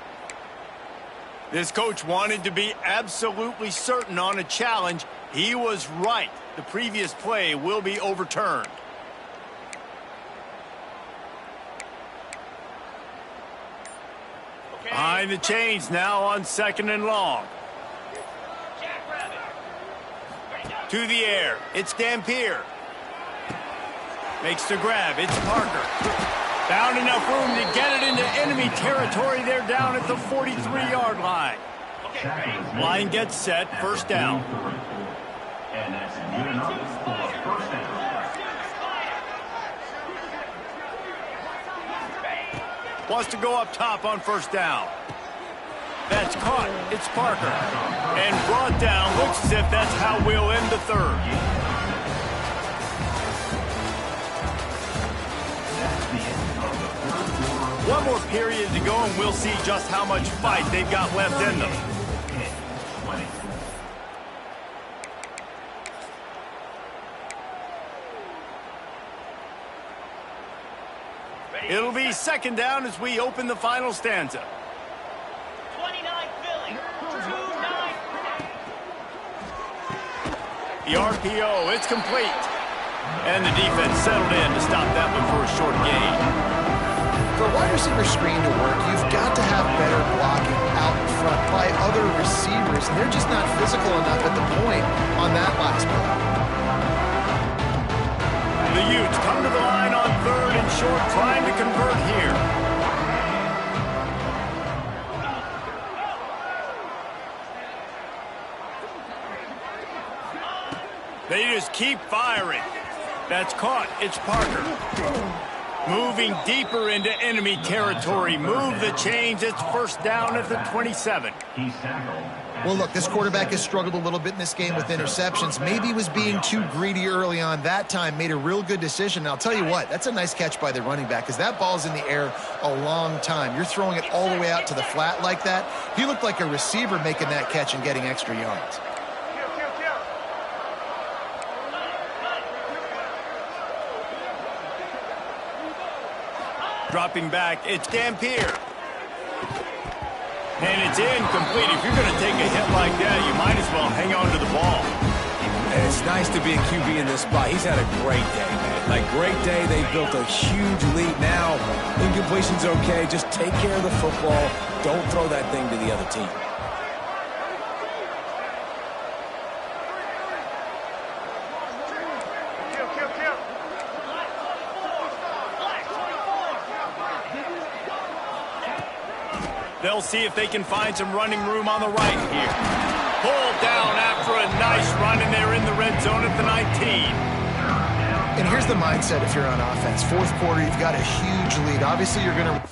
This coach wanted to be absolutely certain on a challenge. He was right. The previous play will be overturned. Behind the chains now on 2nd and long. To the air. It's Dampier. Makes the grab. It's Parker. Found enough room to get it into enemy territory. They're down at the 43-yard line. Line gets set. First down. And that's good enough for a first down. Wants to go up top on first down. That's caught. It's Parker. And brought down. Looks as if that's how we'll end the third. One more period to go, and we'll see just how much fight they've got left in them. It'll be 2nd down as we open the final stanza. 29 Philly, 2-9. The RPO, it's complete. And the defense settled in to stop that one for a short gain. For a wide receiver screen to work, you've got to have better blocking out in front by other receivers, and they're just not physical enough at the point on that last play. The Utes come to the line on 3rd and short, trying to convert here. They just keep firing. That's caught. It's Parker. Moving deeper into enemy territory. Move the chains. It's first down at the 27. He's tackled. Well, look, this quarterback has struggled a little bit in this game with interceptions. Maybe he was being too greedy early on. That time made a real good decision. And I'll tell you what, that's a nice catch by the running back because that ball's in the air a long time. You're throwing it all the way out to the flat like that. He looked like a receiver making that catch and getting extra yards. Dropping back, it's Dampier. And it's incomplete. If you're going to take a hit like that, you might as well hang on to the ball. And it's nice to be a QB in this spot. He's had a great day, man. Like, great day. They built a huge lead. Now, incompletion's okay. Just take care of the football. Don't throw that thing to the other team. They'll see if they can find some running room on the right here. Pulled down after a nice run, and they're in the red zone at the 19. And here's the mindset if you're on offense. 4th quarter, you've got a huge lead. Obviously, you're going to...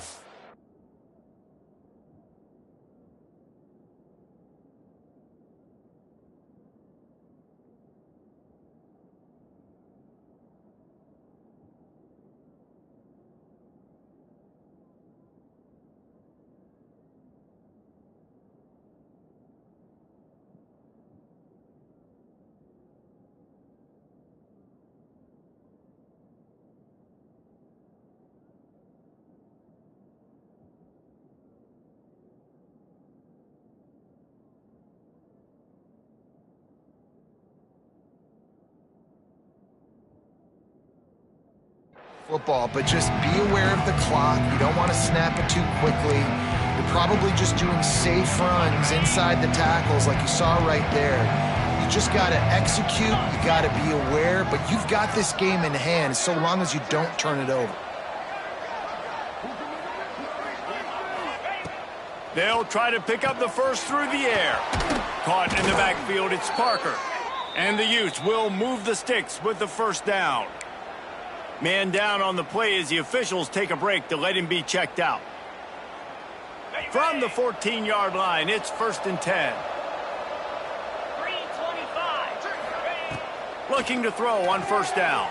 football, but just be aware of the clock. You don't want to snap it too quickly. You're probably just doing safe runs inside the tackles like you saw right there. You just got to execute. You got to be aware, but you've got this game in hand so long as you don't turn it over. They'll try to pick up the first through the air. Caught in the backfield, it's Parker. And the Utes will move the sticks with the first down. Man down on the play as the officials take a break to let him be checked out. From the 14-yard line, it's 1st and 10. 3:25. Looking to throw on first down.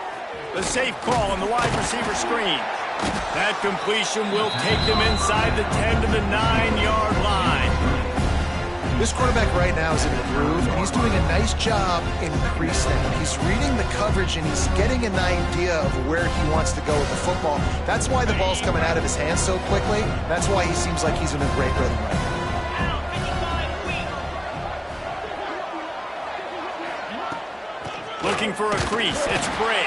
The safe call on the wide receiver screen. That completion will take them inside the 10 to the 9-yard line. This quarterback right now is in the groove, and he's doing a nice job in pre-snap. He's reading the coverage, and he's getting an idea of where he wants to go with the football. That's why the ball's coming out of his hands so quickly. That's why he seems like he's in a great rhythm right now. Looking for a crease. It's Bray.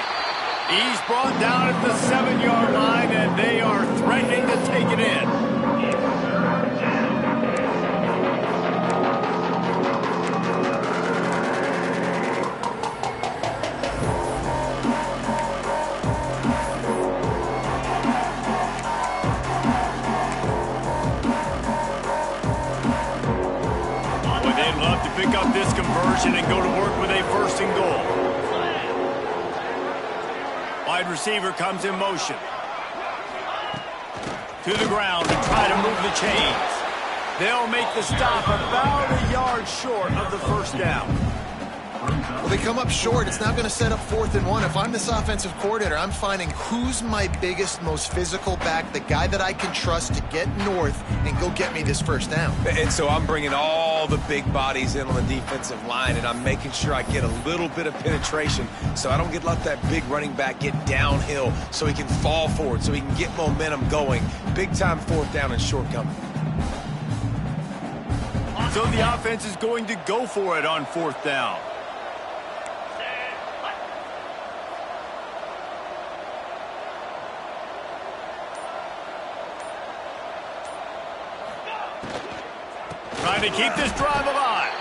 He's brought down at the 7-yard line, and they are threatening to take it in. Well, they'd love to pick up this conversion and go to work with a 1st and goal. Wide receiver comes in motion. To the ground to try to move the chains. They'll make the stop about a yard short of the 1st down. Well, they come up short. It's not going to set up 4th and 1. If I'm this offensive coordinator, I'm finding who's my biggest, most physical back, the guy that I can trust to get north and go get me this 1st down. And so I'm bringing all the big bodies in on the defensive line, and I'm making sure I get a little bit of penetration so I don't let that big running back get downhill so he can fall forward, so he can get momentum going. Big-time 4th down and short coming. So the offense is going to go for it on 4th down. Trying to keep this drive alive.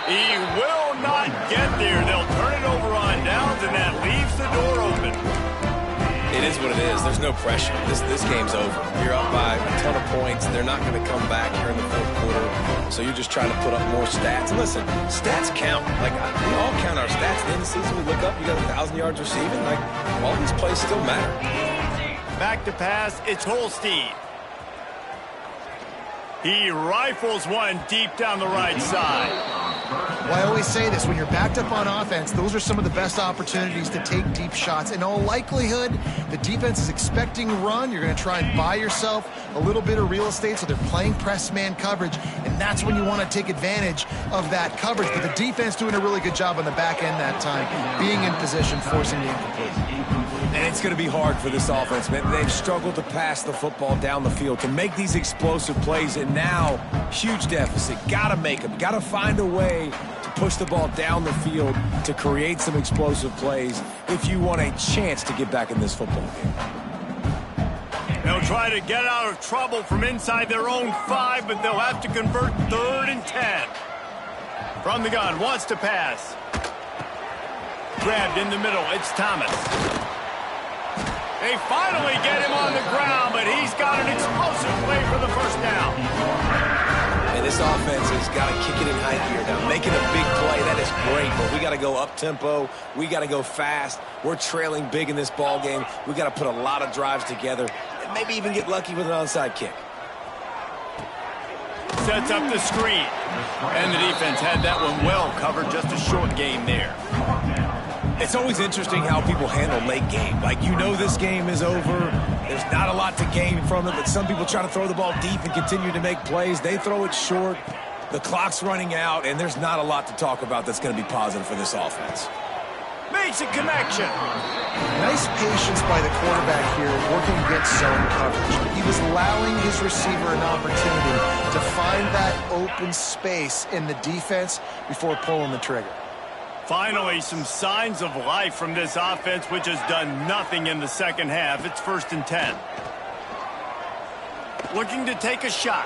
He will not get there. They'll turn it over on downs, and that leaves the door open. It is what it is. There's no pressure. This game's over. You're up by a ton of points. They're not going to come back here in the 4th quarter. So you're just trying to put up more stats. And listen, stats count. Like, we all count our stats. At the end of the season, we look up, you got 1,000 yards receiving. Like, all these plays still matter. Back to pass. It's Holstein. He rifles one deep down the right side. Well, I always say this, when you're backed up on offense, those are some of the best opportunities to take deep shots. In all likelihood, the defense is expecting run. You're going to try and buy yourself a little bit of real estate, so they're playing press man coverage, and that's when you want to take advantage of that coverage. But the defense doing a really good job on the back end that time, being in position, forcing the incomplete. And it's going to be hard for this offense, man. They've struggled to pass the football down the field, to make these explosive plays, and now, huge deficit. Got to make them. Got to find a way to push the ball down the field to create some explosive plays if you want a chance to get back in this football game. They'll try to get out of trouble from inside their own 5, but they'll have to convert 3rd and 10. From the gun, wants to pass. Grabbed in the middle, it's Thomas. They finally get him on the ground, but he's got an explosive play for the 1st down. And this offense has got to kick it in high gear now. Making a big play, that is great, but we got to go up-tempo. We got to go fast. We're trailing big in this ball game. We got to put a lot of drives together and maybe even get lucky with an onside kick. Sets up the screen. And the defense had that one well covered. Just a short game there. It's always interesting how people handle late game. Like, you know this game is over. There's not a lot to gain from it, but some people try to throw the ball deep and continue to make plays. They throw it short. The clock's running out, and there's not a lot to talk about that's going to be positive for this offense. Makes a connection. Nice patience by the quarterback here, working against zone coverage. He was allowing his receiver an opportunity to find that open space in the defense before pulling the trigger. Finally, some signs of life from this offense, which has done nothing in the 2nd half. It's 1st and 10. Looking to take a shot.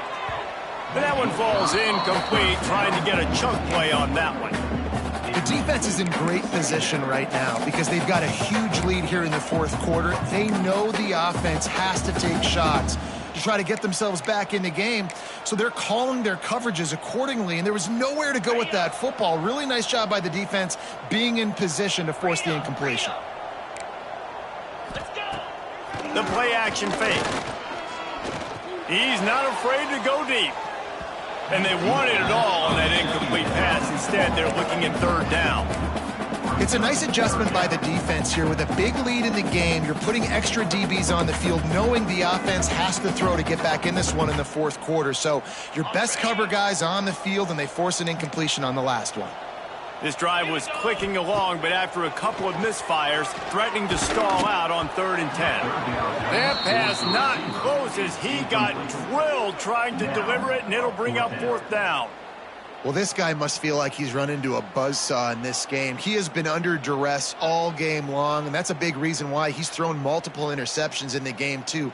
But that one falls incomplete, trying to get a chunk play on that one. The defense is in great position right now because they've got a huge lead here in the 4th quarter. They know the offense has to take shots to try to get themselves back in the game. So they're calling their coverages accordingly, and there was nowhere to go with that football. Really nice job by the defense being in position to force the incompletion. The play action fake. He's not afraid to go deep. And they wanted it all on that incomplete pass. Instead, they're looking at 3rd down. It's a nice adjustment by the defense here. With a big lead in the game, you're putting extra DBs on the field, knowing the offense has to throw to get back in this one in the fourth quarter. So your best cover guys on the field, and they force an incompletion on the last one. This drive was clicking along, but after a couple of misfires, threatening to stall out on 3rd and 10. That pass not close as he got drilled trying to deliver it, and it'll bring up 4th down. Well, this guy must feel like he's run into a buzzsaw in this game. He has been under duress all game long, and that's a big reason why he's thrown multiple interceptions in the game, too.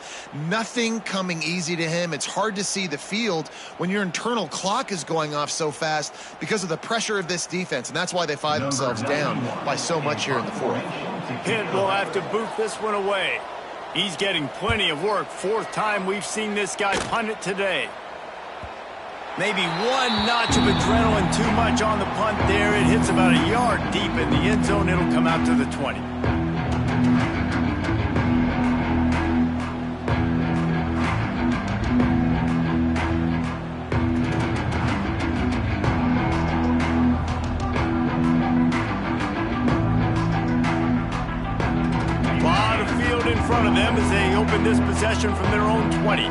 Nothing coming easy to him. It's hard to see the field when your internal clock is going off so fast because of the pressure of this defense, and that's why they find themselves down by so much here in the fourth. Pitt will have to boot this one away. He's getting plenty of work. 4th time we've seen this guy punt it today. Maybe one notch of adrenaline too much on the punt there. It hits about a yard deep in the end zone. It'll come out to the 20. A lot of field in front of them as they open this possession from their own 20.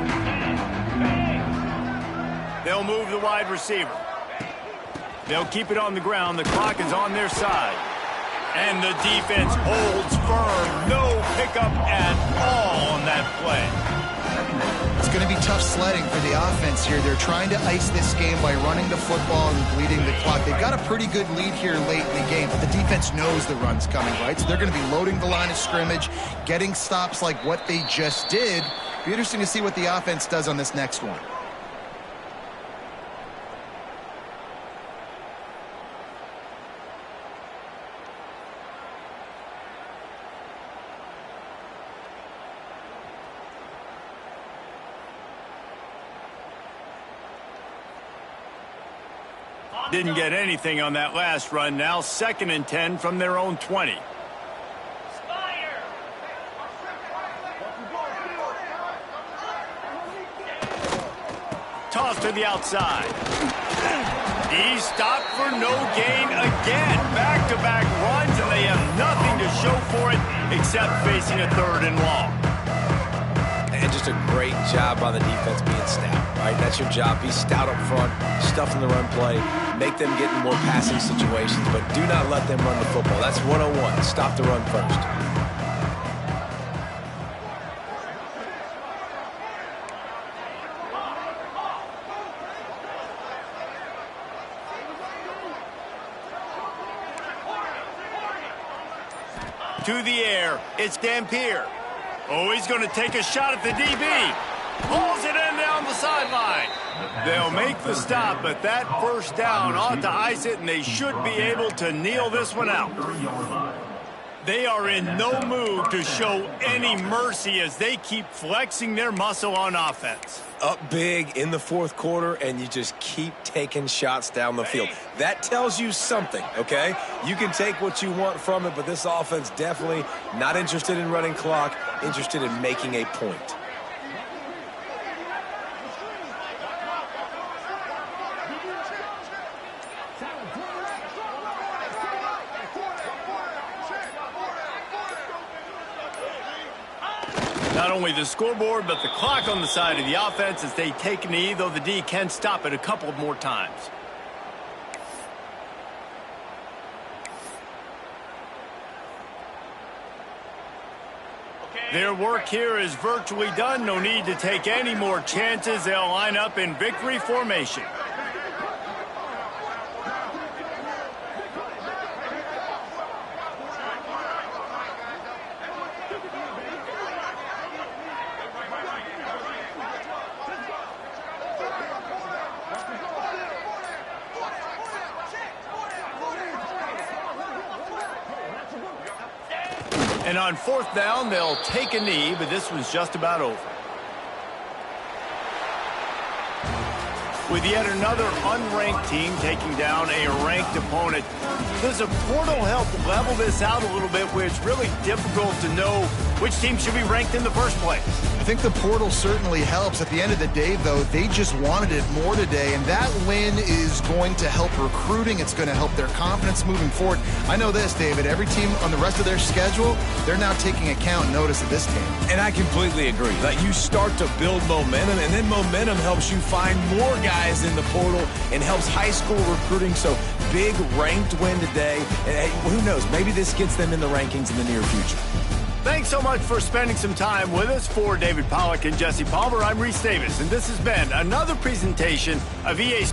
They'll move the wide receiver. They'll keep it on the ground. The clock is on their side. And the defense holds firm. No pickup at all on that play. It's going to be tough sledding for the offense here. They're trying to ice this game by running the football and bleeding the clock. They've got a pretty good lead here late in the game, but the defense knows the run's coming, right? So they're going to be loading the line of scrimmage, getting stops like what they just did. Be interesting to see what the offense does on this next one. Didn't get anything on that last run. Now 2nd and 10 from their own 20. Toss to the outside. He's stopped for no gain again. Back-to-back runs, and they have nothing to show for it except facing a 3rd and long. And just a great job by the defense being stout, right? That's your job. Be stout up front, stuff in the run play, make them get in more passing situations, but do not let them run the football. That's 101. Stop the run first. To the air. It's Dampier. Oh, he's going to take a shot at the DB. Pulls it in down the sideline. They'll make the stop, but that 1st down ought to ice it, and they should be able to kneel this one out. They are in no mood to show any mercy as they keep flexing their muscle on offense. Up big in the 4th quarter, and you just keep taking shots down the field. That tells you something, okay? You can take what you want from it, but this offense definitely not interested in running clock, interested in making a point. Not only the scoreboard, but the clock on the side of the offense as they take a knee, though the D can stop it a couple more times. Their work here is virtually done. No need to take any more chances. They'll line up in victory formation. And on 4th down, they'll take a knee, but this one's just about over. With yet another unranked team taking down a ranked opponent, does a portal help level this out a little bit where it's really difficult to know which team should be ranked in the first place? I think the portal certainly helps. At the end of the day, though, they just wanted it more today, and that win is going to help recruiting. It's going to help their confidence moving forward. I know this, David, every team on the rest of their schedule, they're now taking account and notice of this team. And I completely agree. Like, you start to build momentum, and then momentum helps you find more guys in the portal and helps high school recruiting. So big ranked win today. And hey, who knows, maybe this gets them in the rankings in the near future. Thanks so much for spending some time with us. For David Pollack and Jesse Palmer, I'm Reese Davis, and this has been another presentation of EA